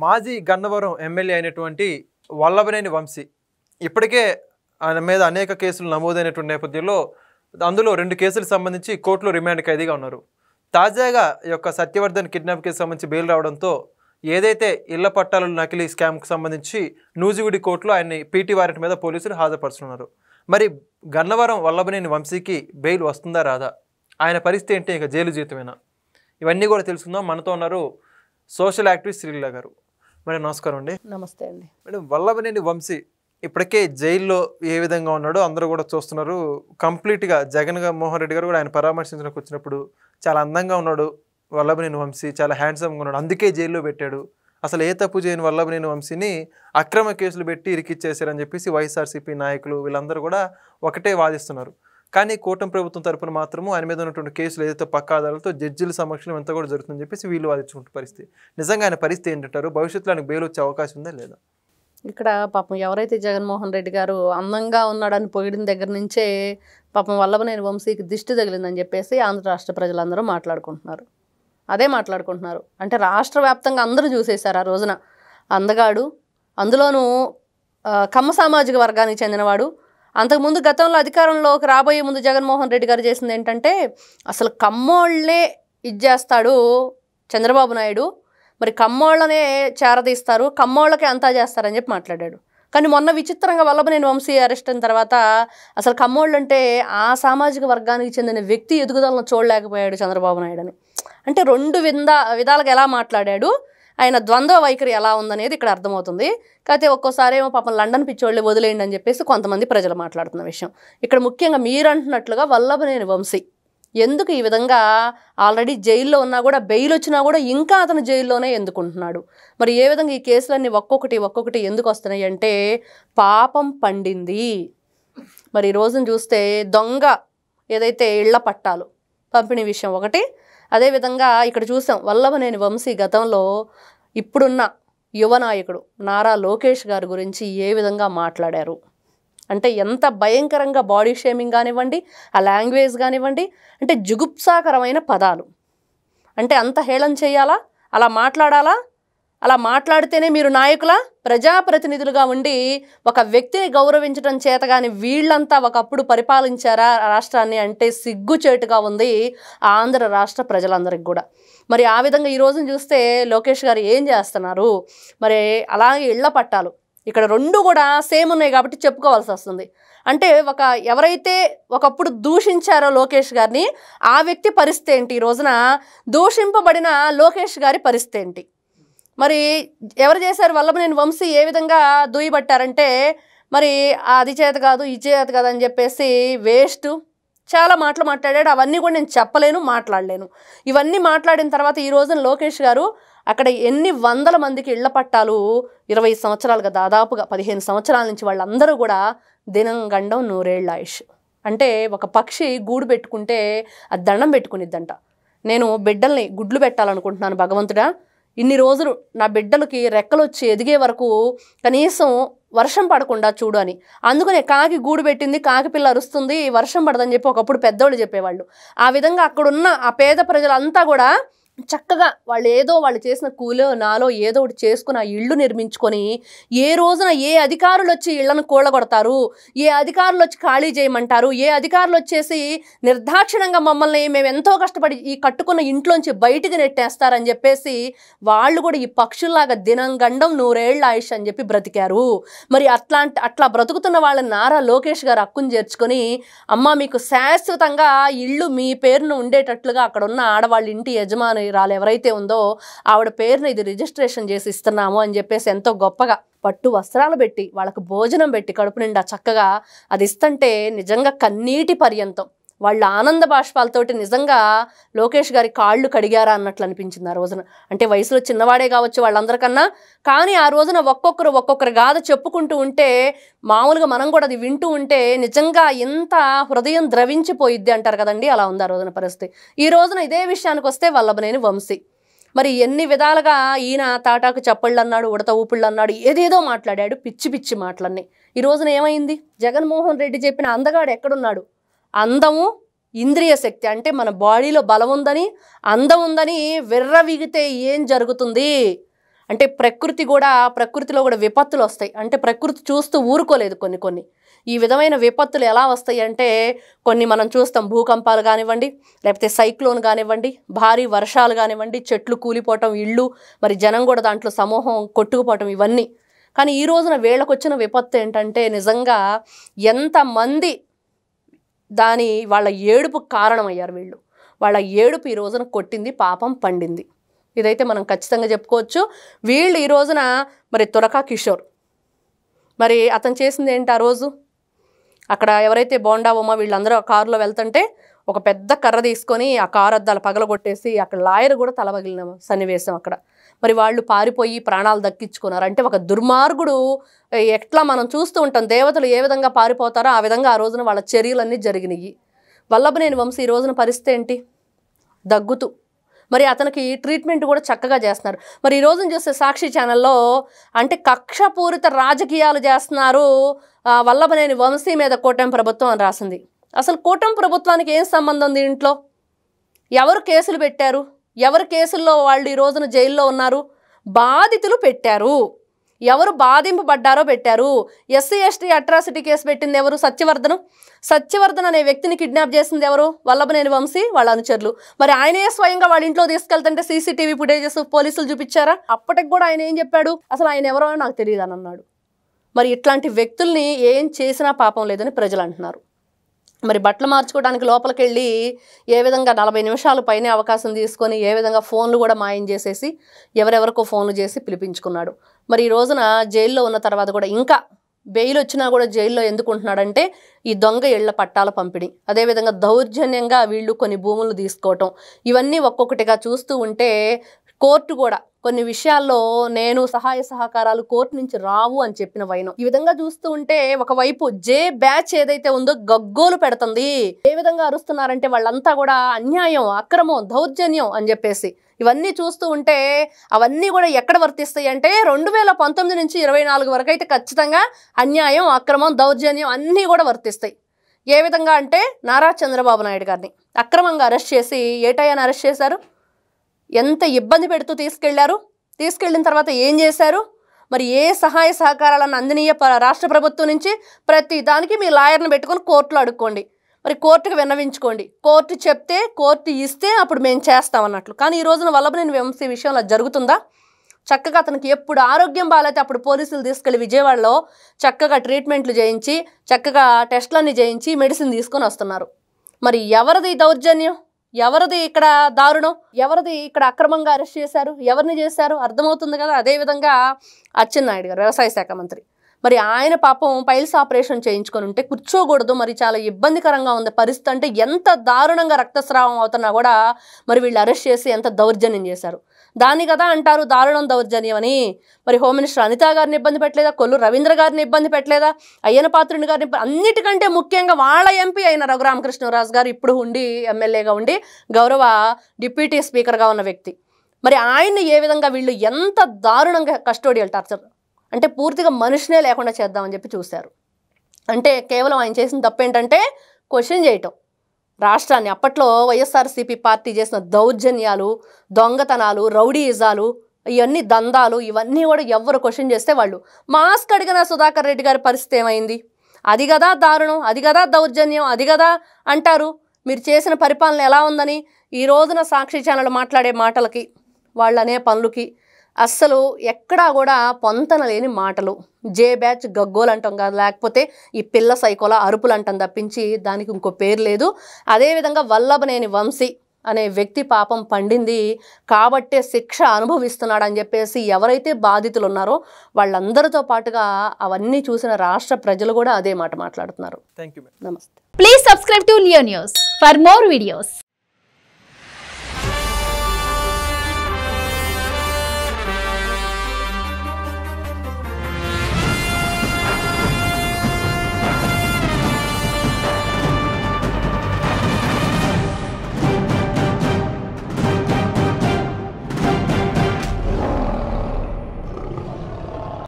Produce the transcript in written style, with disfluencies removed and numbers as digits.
మాజీ గన్నవరం ఎమ్మెల్యే అయినటువంటి వల్లభనేని వంశీ ఇప్పటికే ఆయన మీద అనేక కేసులు నమోదైనటువంటి నేపథ్యంలో అందులో 2 కేసులకు సంబంధించి కోర్టులో రిమాండ్ ఖైదీగా ఉన్నారు. తాజాగా ఈ యొక్క సత్యవర్ధన్ కిడ్నాప్ కేసు సంబంధించి బెయిల్ రావడంతో ఏదైతే ఇళ్ల పట్టాల నకిలీ స్కామ్కు సంబంధించి నూజివీడి కోర్టులో ఆయన్ని పీటీ వారెంట్ మీద పోలీసులు హాజరుపరుస్తున్నారు. మరి గన్నవరం వల్లభనేని వంశీకి బెయిల్ వస్తుందా రాదా, ఆయన పరిస్థితి ఏంటి, ఇక జైలు జీవితమేనా, ఇవన్నీ కూడా తెలుసుకుందాం. మనతో ఉన్నారు సోషల్ యాక్టివిస్ట్ శ్రీలీల గారు. మేడం నమస్కారం అండి. నమస్తే అండి. మేడం, వల్లభనేని వంశీ ఇప్పటికే జైల్లో ఏ విధంగా ఉన్నాడో అందరూ కూడా చూస్తున్నారు. కంప్లీట్గా జగన్మోహన్ రెడ్డి గారు కూడా ఆయన పరామర్శించడానికి వచ్చినప్పుడు చాలా అందంగా ఉన్నాడు వల్లభనేని వంశీ, చాలా హ్యాండ్సమ్గా ఉన్నాడు, అందుకే జైల్లో పెట్టాడు. అసలు ఏ తప్పు చేయని వల్లభనేని వంశీని అక్రమ కేసులు పెట్టి ఇరికిచ్చేశారని చెప్పేసి వైఎస్ఆర్సీపీ నాయకులు వీళ్ళందరూ కూడా ఒకటే వాదిస్తున్నారు. కానీ కూటమి ప్రభుత్వం తరపున మాత్రము ఆయన మీద ఉన్నటువంటి కేసులు ఏదైతే పక్కా ఆధారాలతో జడ్జిల సమక్షంలో ఎంత కూడా జరుగుతుందని చెప్పేసి వీళ్ళు వాదించుకుంటున్న పరిస్థితి. నిజంగా ఆయన పరిస్థితి ఏంటంటారు? భవిష్యత్తులో ఆయనకు బెయిల్ వచ్చే అవకాశం ఉందా లేదా? ఇక్కడ పాపం ఎవరైతే జగన్మోహన్ రెడ్డి గారు అందంగా ఉన్నాడని పొగిడిన దగ్గర నుంచే పాపం వల్లభనేని వంశీకి దిష్టి తగిలిందని చెప్పేసి ఆంధ్ర రాష్ట్ర ప్రజలందరూ మాట్లాడుకుంటున్నారు. అదే మాట్లాడుకుంటున్నారు. అంటే రాష్ట్ర వ్యాప్తంగా అందరూ చూసేశారు ఆ రోజున. అందగాడు, అందులోనూ కమ్మ సామాజిక వర్గానికి చెందినవాడు. అంతకుముందు గతంలో అధికారంలోకి రాబోయే ముందు జగన్మోహన్ రెడ్డి గారు చేసింది ఏంటంటే అసలు కమ్మోళ్లే ఇచ్చేస్తాడు చంద్రబాబు నాయుడు, మరి కమ్మోళ్ళనే చేరదీస్తారు, కమ్మోళ్ళకే అంతా చేస్తారని చెప్పి మాట్లాడాడు. కానీ మొన్న విచిత్రంగా వల్లభనేని వంశీ అరెస్ట్ అయిన తర్వాత అసలు కమ్మోళ్ళు అంటే ఆ సామాజిక వర్గానికి చెందిన వ్యక్తి ఎదుగుదలను చూడలేకపోయాడు చంద్రబాబు నాయుడు అని. అంటే 2 విధాలుగా ఎలా మాట్లాడాడు, ఆయన ద్వంద్వ వైఖరి ఎలా ఉందనేది ఇక్కడ అర్థమవుతుంది. కాకపోతే ఒక్కోసారి ఏమో పాపం లండన్ పిచ్చోళ్ళే వదిలేయండి అని చెప్పేసి కొంతమంది ప్రజలు మాట్లాడుతున్న విషయం. ఇక్కడ ముఖ్యంగా మీరు అంటున్నట్లుగా వల్లభనేని వంశీ ఎందుకు ఈ విధంగా ఆల్రెడీ జైల్లో ఉన్నా కూడా బెయిల్ వచ్చినా కూడా ఇంకా అతను జైల్లోనే ఎందుకుంటున్నాడు? మరి ఏ విధంగా ఈ కేసులన్నీ ఒక్కొక్కటి ఎందుకు వస్తున్నాయి అంటే పాపం పండింది. మరి ఈ రోజున చూస్తే దొంగ ఏదైతే ఇళ్ల పట్టాలు పంపిణీ విషయం ఒకటి, అదేవిధంగా ఇక్కడ చూసాం వల్లభనేని వంశీ గతంలో ఇప్పుడున్న యువ నాయకుడు నారా లోకేష్ గారి గురించి ఏ విధంగా మాట్లాడారు అంటే ఎంత భయంకరంగా బాడీ షేమింగ్ కానివ్వండి, ఆ లాంగ్వేజ్ కానివ్వండి, అంటే జుగుప్సాకరమైన పదాలు. అంటే అంత హేళన చేయాలా, అలా మాట్లాడాలా? అలా మాట్లాడితేనే మీరు నాయకుల ప్రజాప్రతినిధులుగా ఉండి ఒక వ్యక్తిని గౌరవించడం చేత కానీ వీళ్ళంతా ఒకప్పుడు పరిపాలించారా రాష్ట్రాన్ని అంటే సిగ్గుచేటుగా ఉంది ఆంధ్ర రాష్ట్ర ప్రజలందరికీ కూడా. మరి ఆ విధంగా ఈ రోజున చూస్తే లోకేష్ గారు ఏం చేస్తున్నారు? మరి అలాగే ఇళ్ల పట్టాలు ఇక్కడ 2 కూడా సేమ్ ఉన్నాయి కాబట్టి చెప్పుకోవాల్సి వస్తుంది. అంటే ఎవరైతే ఒకప్పుడు దూషించారో లోకేష్ గారిని ఆ వ్యక్తి పరిస్థితి ఏంటి, ఈ రోజున దూషింపబడిన లోకేష్ గారి పరిస్థితి ఏంటి? మరి ఎవరు చేశారు? వల్లభనేని వంశీ ఏ విధంగా దూయబట్టారంటే మరి అది చేత కాదు ఇది చేత కాదు అని చెప్పేసి వేస్ట్ చాలా మాటలు మాట్లాడాడు. అవన్నీ కూడా నేను చెప్పలేను, మాట్లాడలేను. ఇవన్నీ మాట్లాడిన తర్వాత ఈ రోజున లోకేష్ గారు అక్కడ ఎన్ని వందల మందికి ఇళ్ల పట్టాలు 20 సంవత్సరాలుగా దాదాపుగా 15 సంవత్సరాల నుంచి వాళ్ళందరూ కూడా దినం గండం 100 ఏళ్ళ ఆయుష్. అంటే ఒక పక్షి గూడు పెట్టుకుంటే అది దండం పెట్టుకునిద్దంట. నేను బిడ్డల్ని గుడ్లు పెట్టాలనుకుంటున్నాను భగవంతుడా, ఇన్ని రోజులు నా బిడ్డలకి రెక్కలు వచ్చి ఎదిగే వరకు కనీసం వర్షం పడకుండా చూడు అని. అందుకనే కాకి గూడు పెట్టింది, కాకి పిల్ల అరుస్తుంది, వర్షం పడదని చెప్పి ఒకప్పుడు పెద్దోళ్ళు చెప్పేవాళ్ళు. ఆ విధంగా అక్కడున్న ఆ పేద ప్రజలంతా కూడా చక్కగా వాళ్ళు చేసిన కూలో నాలో ఏదో ఒకటి చేసుకుని ఆ ఇళ్ళు నిర్మించుకొని ఏ రోజున ఏ అధికారులు వచ్చి ఇళ్లను కూలగొడతారు, ఏ అధికారులు వచ్చి ఖాళీ చేయమంటారు, ఏ అధికారులు వచ్చేసి నిర్దాక్షిణంగా మమ్మల్ని మేము ఎంతో కష్టపడి ఈ కట్టుకున్న ఇంట్లోంచి బయటికి నెట్టేస్తారని చెప్పేసి వాళ్ళు కూడా ఈ పక్షుల్లాగా దినం గండం 100 ఏళ్ళ ఆయుష్ అని చెప్పి బ్రతికారు. మరి అట్లా బ్రతుకుతున్న వాళ్ళని నారా లోకేష్ గారు హక్కును చేర్చుకొని అమ్మ మీకు శాశ్వతంగా ఇళ్ళు మీ పేరును ఉండేటట్లుగా అక్కడ ఉన్న ఆడవాళ్ళ ఇంటి యజమాని రాలు ఎవరైతే ఉందో ఆవిడ పేరుని ఇది రిజిస్ట్రేషన్ చేసి ఇస్తున్నాము అని చెప్పేసి ఎంతో గొప్పగా పట్టు వస్త్రాలు పెట్టి వాళ్ళకు భోజనం పెట్టి కడుపు నిండా చక్కగా అది ఇస్తుంటే నిజంగా కన్నీటి పర్యంతం వాళ్ళ ఆనంద బాష్పాలతోటి నిజంగా లోకేష్ గారి కాళ్ళు కడిగారా అన్నట్లు అనిపించింది ఆ రోజున. అంటే వయసులో చిన్నవాడే కావచ్చు వాళ్ళందరికన్నా, కానీ ఆ రోజున ఒక్కొక్కరు గాథ చెప్పుకుంటూ ఉంటే మామూలుగా మనం కూడా అది వింటూ ఉంటే నిజంగా ఎంత హృదయం ద్రవించిపోయిద్ది అంటారు కదండి, అలా ఉంది ఆ రోజున పరిస్థితి. ఈ రోజున ఇదే విషయానికి వస్తే వల్లభనేని వంశీ మరి ఎన్ని విధాలుగా ఈయన తాటాకు చప్పళ్ళు అన్నాడు, ఉడత ఊపుళ్ళు అన్నాడు, ఏదేదో మాట్లాడాడు, పిచ్చి మాటలన్నీ. ఈ రోజున ఏమైంది? జగన్మోహన్ రెడ్డి చెప్పిన అందగాడు ఎక్కడున్నాడు? అందము ఇంద్రియ శక్తి అంటే మన బాడీలో బలం ఉందని అందం ఉందని విర్రవీగితే ఏం జరుగుతుంది అంటే ప్రకృతిలో కూడా విపత్తులు వస్తాయి. అంటే ప్రకృతి చూస్తూ ఊరుకోలేదు. కొన్ని ఈ విధమైన విపత్తులు ఎలా వస్తాయి అంటే కొన్ని మనం చూస్తాం, భూకంపాలు కానివ్వండి, లేకపోతే సైక్లోన్ కానివ్వండి, భారీ వర్షాలు కానివ్వండి, చెట్లు కూలిపోవటం, ఇళ్ళు, మరి జనం కూడా దాంట్లో సమూహం కొట్టుకుపోవటం, ఇవన్నీ. కానీ ఈ రోజున వీళ్ళకు వచ్చిన విపత్తు ఏంటంటే నిజంగా ఎంతమంది వాళ్ళ ఏడుపుకు కారణమయ్యారు వీళ్ళు. వాళ్ళ ఏడుపు ఈ రోజున కొట్టింది, పాపం పండింది. ఇదైతే మనం ఖచ్చితంగా చెప్పుకోవచ్చు. వీళ్ళు ఈ రోజున మరి తురకా కిషోర్, మరి అతను చేసింది ఏంటి ఆ రోజు? అక్కడ ఎవరైతే బోండా ఉమా వీళ్ళందరూ కారులో వెళ్తుంటే ఒక పెద్ద కర్ర తీసుకొని ఆ కారు అద్దాలు పగలగొట్టేసి అక్కడ లాయర్ కూడా తలబగిలిన సన్నివేశం అక్కడ. మరి వాళ్ళు పారిపోయి ప్రాణాలు దక్కించుకున్నారు. అంటే ఒక దుర్మార్గుడు ఎట్లా మనం చూస్తూ ఉంటాం, దేవతలు ఏ విధంగా పారిపోతారో ఆ విధంగా ఆ రోజున వాళ్ళ చర్యలన్నీ జరిగినాయి. వల్లభనేని వంశీ ఈ రోజున పరిస్థితి ఏంటి? దగ్గుతూ. మరి అతనికి ట్రీట్మెంట్ కూడా చక్కగా చేస్తున్నారు. మరి ఈ రోజున చూస్తే సాక్షి ఛానల్లో అంటే కక్షపూరిత రాజకీయాలు చేస్తున్నారు వల్లభనేని వంశీ మీద కూటమి ప్రభుత్వం అని రాసింది. అసలు కూటమి ప్రభుత్వానికి ఏం సంబంధం దీంట్లో? ఎవరు కేసులు పెట్టారు? ఎవరు కేసుల్లో వాళ్ళు ఈ రోజున జైల్లో ఉన్నారు? బాధితులు పెట్టారు. ఎవరు బాధింపబడ్డారో పెట్టారు. ఎస్సీ ఎస్టీ అట్రాసిటీ కేసు పెట్టింది ఎవరు? సత్యవర్ధన్ అనే వ్యక్తిని కిడ్నాప్ చేసింది ఎవరు? వల్లభనేని వంశీ వాళ్ళ అనుచరులు. మరి ఆయనే స్వయంగా వాళ్ళ ఇంట్లో తీసుకెళ్తుంటే సీసీటీవీ ఫుటేజెస్ పోలీసులు చూపించారా? అప్పటికి కూడా ఆయన ఏం చెప్పాడు? అసలు ఆయన ఎవరో నాకు తెలియదు అని అన్నాడు. మరి ఇట్లాంటి వ్యక్తుల్ని ఏం చేసినా పాపం లేదని ప్రజలు అంటున్నారు. మరి బట్టలు మార్చుకోవడానికి లోపలికి వెళ్ళి ఏ విధంగా 40 నిమిషాలు పైనే అవకాశం తీసుకొని ఏ విధంగా ఫోన్లు కూడా మాయం చేసేసి ఎవరెవరికో ఫోన్లు చేసి పిలిపించుకున్నాడు. మరి ఈ రోజున జైల్లో ఉన్న తర్వాత కూడా ఇంకా బెయిల్ వచ్చినా కూడా జైల్లో ఎందుకు ఉంటున్నాడంటే ఈ దొంగ ఇళ్ల పట్టాల పంపిణీ, అదేవిధంగా దౌర్జన్యంగా వీళ్ళు కొన్ని భూములు తీసుకోవటం, ఇవన్నీ ఒక్కొక్కటిగా చూస్తూ ఉంటే కోర్టు కూడా కొన్ని విషయాల్లో నేను సహాయ సహకారాలు కోర్టు నుంచి రావు అని చెప్పిన వైనం. ఈ విధంగా చూస్తూ ఉంటే ఒకవైపు జే బ్యాచ్ ఏదైతే ఉందో గగ్గోలు పెడుతుంది. ఏ విధంగా అరుస్తున్నారంటే వాళ్ళంతా కూడా అన్యాయం, అక్రమం, దౌర్జన్యం అని చెప్పేసి. ఇవన్నీ చూస్తూ ఉంటే అవన్నీ కూడా ఎక్కడ వర్తిస్తాయి అంటే 2019 నుంచి 24 వరకు అయితే ఖచ్చితంగా అన్యాయం, అక్రమం, దౌర్జన్యం అన్నీ కూడా వర్తిస్తాయి. ఏ విధంగా అంటే నారా చంద్రబాబు నాయుడు గారిని అక్రమంగా అరెస్ట్ చేసి ఏటయ్యని అరెస్ట్ చేశారు. ఎంత ఇబ్బంది పెడుతూ తీసుకెళ్ళిన తర్వాత ఏం చేశారు? మరి ఏ సహాయ సహకారాలను అందనీయ రాష్ట్ర ప్రభుత్వం నుంచి ప్రతి దానికి మీ లాయర్ని పెట్టుకొని కోర్టులో అడుక్కోండి, మరి కోర్టుకు విన్నవించుకోండి, కోర్టు చెప్తే కోర్టు ఇస్తే అప్పుడు మేము చేస్తామన్నట్లు. కానీ ఈ రోజున వల్లభనేని వంశీ విషయంలో జరుగుతుందా? చక్కగా అతనికి ఎప్పుడు ఆరోగ్యం బాగాలైతే అప్పుడు పోలీసులు తీసుకెళ్ళి విజయవాడలో చక్కగా ట్రీట్మెంట్లు చేయించి చక్కగా టెస్టులన్నీ చేయించి మెడిసిన్ తీసుకొని వస్తున్నారు. మరి ఎవరిది దౌర్జన్యం? ఎవరిది ఇక్కడ దారుణం? ఎవరిది ఇక్కడ అక్రమంగా అరెస్ట్ చేశారు? ఎవరిని చేశారు? అర్థమవుతుంది కదా. అదేవిధంగా అచ్చెన్నాయుడు గారు వ్యవసాయ శాఖ మంత్రి, మరి ఆయన పాపం పైల్స్ ఆపరేషన్ చేయించుకొని ఉంటే కూర్చోకూడదు. మరి చాలా ఇబ్బందికరంగా ఉంది పరిస్థితి. అంటే ఎంత దారుణంగా రక్తస్రావం అవుతున్నా కూడా మరి వీళ్ళు అరెస్ట్ చేసి ఎంత దౌర్జన్యం చేశారు. దాన్ని కదా అంటారు దారుణం, దౌర్జన్యం అని. మరి హోమ్ మినిస్టర్ అనితా గారిని ఇబ్బంది పెట్టలేదా? కొల్లు రవీంద్ర గారిని ఇబ్బంది పెట్టలేదా? అయ్యన పాత్రుని గారిని, అన్నిటికంటే ముఖ్యంగా వాళ్ళ ఎంపీ అయిన రఘురామకృష్ణరాజు గారు ఇప్పుడు ఉండి ఎమ్మెల్యేగా ఉండి గౌరవ డిప్యూటీ స్పీకర్గా ఉన్న వ్యక్తి, మరి ఆయన్ని ఏ విధంగా వీళ్ళు ఎంత దారుణంగా కస్టోడియల్ టార్చర్ అంటే పూర్తిగా మనిషినే లేకుండా చేద్దామని చెప్పి చూశారు. అంటే కేవలం ఆయన చేసిన తప్పేంటంటే క్వశ్చన్ చేయటం. రాష్ట్రాన్ని అప్పట్లో వైఎస్ఆర్సీపీ పార్టీ చేసిన దౌర్జన్యాలు, దొంగతనాలు, రౌడీయిజాలు, ఇవన్నీ దందాలు, ఇవన్నీ కూడా ఎవరు క్వశ్చన్ చేస్తే వాళ్ళు మాస్క్ అడిగిన సుధాకర్ రెడ్డి గారి పరిస్థితి ఏమైంది? అది కదా దారుణం, అది కదా దౌర్జన్యం, అది కదా అంటారు. మీరు చేసిన పరిపాలన ఎలా ఉందని ఈ రోజున సాక్షి ఛానల్ మాట్లాడే మాటలకి వాళ్ళనే పనులకి అస్సలు ఎక్కడా కూడా పొంతన లేని మాటలు. జే బ్యాచ్ గగ్గోలు అంటాం కాదు, లేకపోతే ఈ పిల్ల సైకోల అరుపులు అంటాం తప్పించి దానికి ఇంకో పేరు లేదు. అదేవిధంగా వల్లభనేని వంశీ అనే వ్యక్తి పాపం పండింది కాబట్టే శిక్ష అనుభవిస్తున్నాడని చెప్పేసి ఎవరైతే బాధితులు ఉన్నారో వాళ్ళందరితో పాటుగా అవన్నీ చూసిన రాష్ట్ర ప్రజలు కూడా అదే మాట మాట్లాడుతున్నారు. Thank you. నమస్తే. Please subscribe to Leo news for more videos.